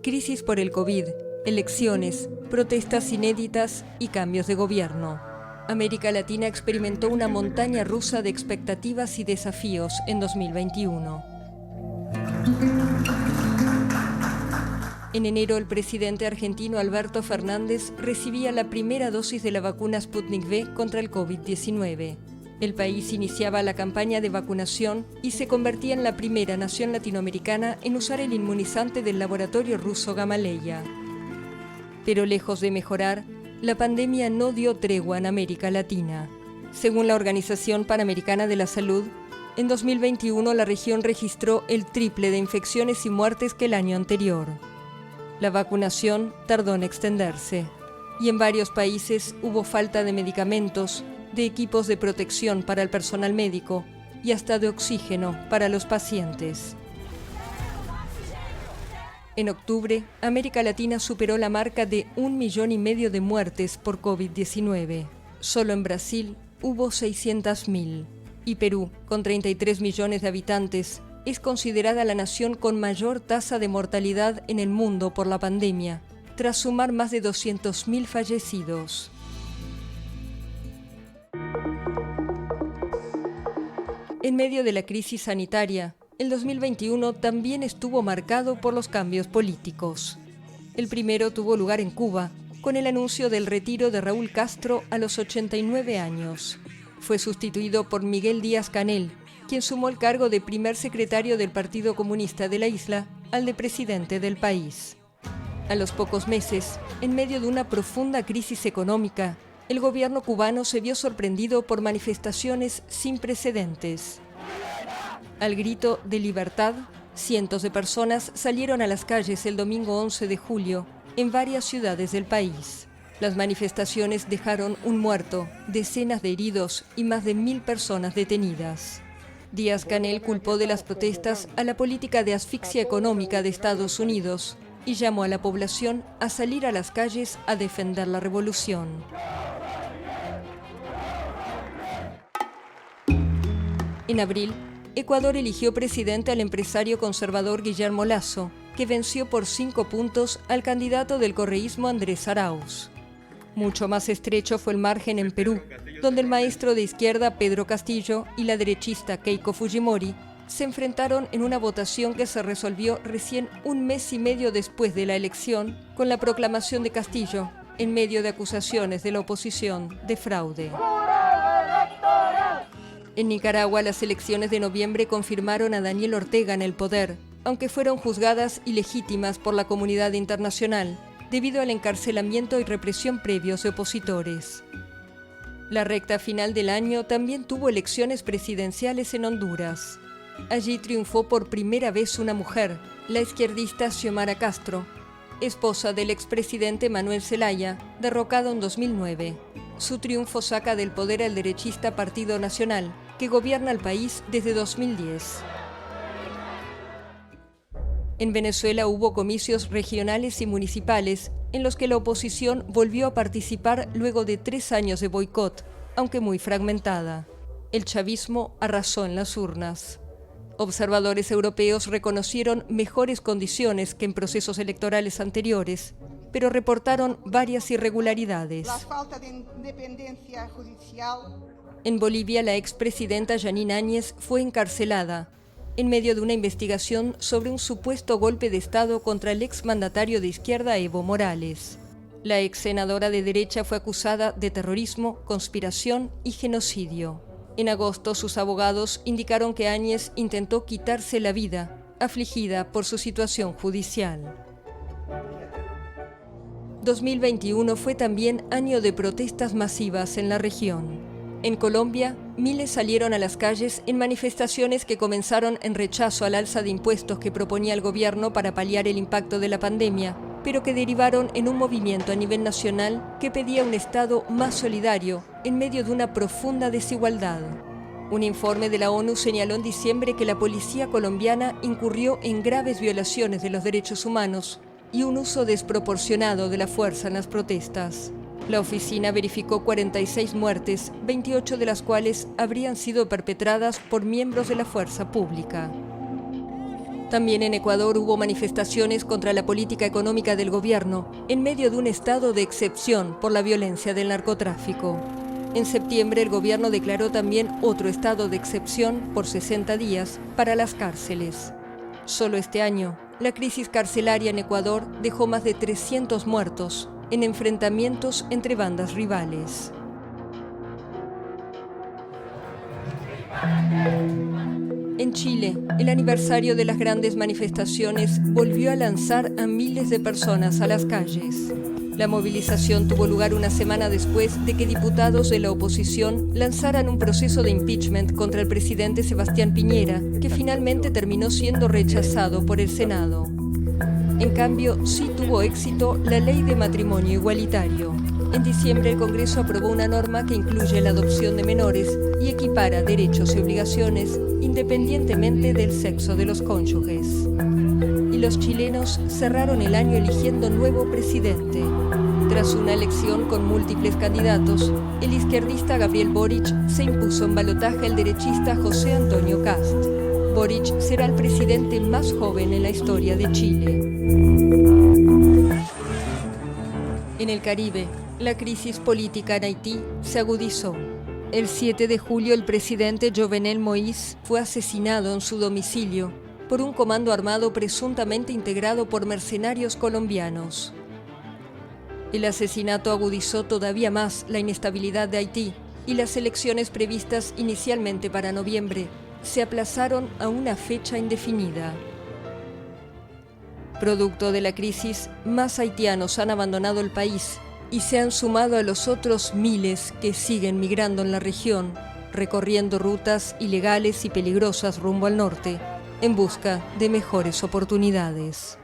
crisis por el COVID, elecciones, protestas inéditas y cambios de gobierno. América Latina experimentó una montaña rusa de expectativas y desafíos en 2021. En enero, el presidente argentino Alberto Fernández recibía la primera dosis de la vacuna Sputnik V contra el COVID-19. El país iniciaba la campaña de vacunación y se convertía en la primera nación latinoamericana en usar el inmunizante del laboratorio ruso Gamaleya. Pero lejos de mejorar, la pandemia no dio tregua en América Latina. Según la Organización Panamericana de la Salud, en 2021 la región registró el triple de infecciones y muertes que el año anterior. La vacunación tardó en extenderse y en varios países hubo falta de medicamentos, de equipos de protección para el personal médico y hasta de oxígeno para los pacientes. En octubre, América Latina superó la marca de 1,5 millones de muertes por COVID-19. Solo en Brasil hubo 600.000. Y Perú, con 33 millones de habitantes, es considerada la nación con mayor tasa de mortalidad en el mundo por la pandemia, tras sumar más de 200.000 fallecidos. En medio de la crisis sanitaria, el 2021 también estuvo marcado por los cambios políticos. El primero tuvo lugar en Cuba, con el anuncio del retiro de Raúl Castro a los 89 años. Fue sustituido por Miguel Díaz-Canel, quien sumó el cargo de primer secretario del Partido Comunista de la isla al de presidente del país. A los pocos meses, en medio de una profunda crisis económica, el gobierno cubano se vio sorprendido por manifestaciones sin precedentes. Al grito de libertad, cientos de personas salieron a las calles el domingo 11 de julio en varias ciudades del país. Las manifestaciones dejaron un muerto, decenas de heridos y más de 1.000 personas detenidas. Díaz-Canel culpó de las protestas a la política de asfixia económica de Estados Unidos y llamó a la población a salir a las calles a defender la revolución. En abril, Ecuador eligió presidente al empresario conservador Guillermo Lasso, que venció por 5 puntos al candidato del correísmo Andrés Arauz. Mucho más estrecho fue el margen en Perú, donde el maestro de izquierda Pedro Castillo y la derechista Keiko Fujimori se enfrentaron en una votación que se resolvió recién 1 mes y medio después de la elección, con la proclamación de Castillo, en medio de acusaciones de la oposición de fraude. En Nicaragua, las elecciones de noviembre confirmaron a Daniel Ortega en el poder, aunque fueron juzgadas ilegítimas por la comunidad internacional, debido al encarcelamiento y represión previos de opositores. La recta final del año también tuvo elecciones presidenciales en Honduras. Allí triunfó por primera vez una mujer, la izquierdista Xiomara Castro, esposa del expresidente Manuel Zelaya, derrocado en 2009. Su triunfo saca del poder al derechista Partido Nacional, que gobierna el país desde 2010. En Venezuela hubo comicios regionales y municipales en los que la oposición volvió a participar luego de 3 años de boicot, aunque muy fragmentada. El chavismo arrasó en las urnas. Observadores europeos reconocieron mejores condiciones que en procesos electorales anteriores, pero reportaron varias irregularidades. La falta de independencia judicial. En Bolivia, la expresidenta Yanine Áñez fue encarcelada en medio de una investigación sobre un supuesto golpe de Estado contra el exmandatario de izquierda Evo Morales. La ex senadora de derecha fue acusada de terrorismo, conspiración y genocidio. En agosto, sus abogados indicaron que Áñez intentó quitarse la vida, afligida por su situación judicial. 2021 fue también año de protestas masivas en la región. En Colombia, miles salieron a las calles en manifestaciones que comenzaron en rechazo al alza de impuestos que proponía el gobierno para paliar el impacto de la pandemia, pero que derivaron en un movimiento a nivel nacional que pedía un Estado más solidario en medio de una profunda desigualdad. Un informe de la ONU señaló en diciembre que la policía colombiana incurrió en graves violaciones de los derechos humanos y un uso desproporcionado de la fuerza en las protestas. La oficina verificó 46 muertes, 28 de las cuales habrían sido perpetradas por miembros de la fuerza pública. También en Ecuador hubo manifestaciones contra la política económica del gobierno, en medio de un estado de excepción por la violencia del narcotráfico. En septiembre, el gobierno declaró también otro estado de excepción por 60 días para las cárceles. Solo este año, la crisis carcelaria en Ecuador dejó más de 300 muertos en enfrentamientos entre bandas rivales. En Chile, el aniversario de las grandes manifestaciones volvió a lanzar a miles de personas a las calles. La movilización tuvo lugar una semana después de que diputados de la oposición lanzaran un proceso de impeachment contra el presidente Sebastián Piñera, que finalmente terminó siendo rechazado por el Senado. En cambio, sí tuvo éxito la ley de matrimonio igualitario. En diciembre, el Congreso aprobó una norma que incluye la adopción de menores y equipara derechos y obligaciones independientemente del sexo de los cónyuges. Y los chilenos cerraron el año eligiendo nuevo presidente. Tras una elección con múltiples candidatos, el izquierdista Gabriel Boric se impuso en balotaje al derechista José Antonio Kast. Boric será el presidente más joven en la historia de Chile. En el Caribe, la crisis política en Haití se agudizó. El 7 de julio, el presidente Jovenel Moïse fue asesinado en su domicilio por un comando armado presuntamente integrado por mercenarios colombianos. El asesinato agudizó todavía más la inestabilidad de Haití y las elecciones previstas inicialmente para noviembre se aplazaron a una fecha indefinida. Producto de la crisis, más haitianos han abandonado el país y se han sumado a los otros miles que siguen migrando en la región, recorriendo rutas ilegales y peligrosas rumbo al norte, en busca de mejores oportunidades.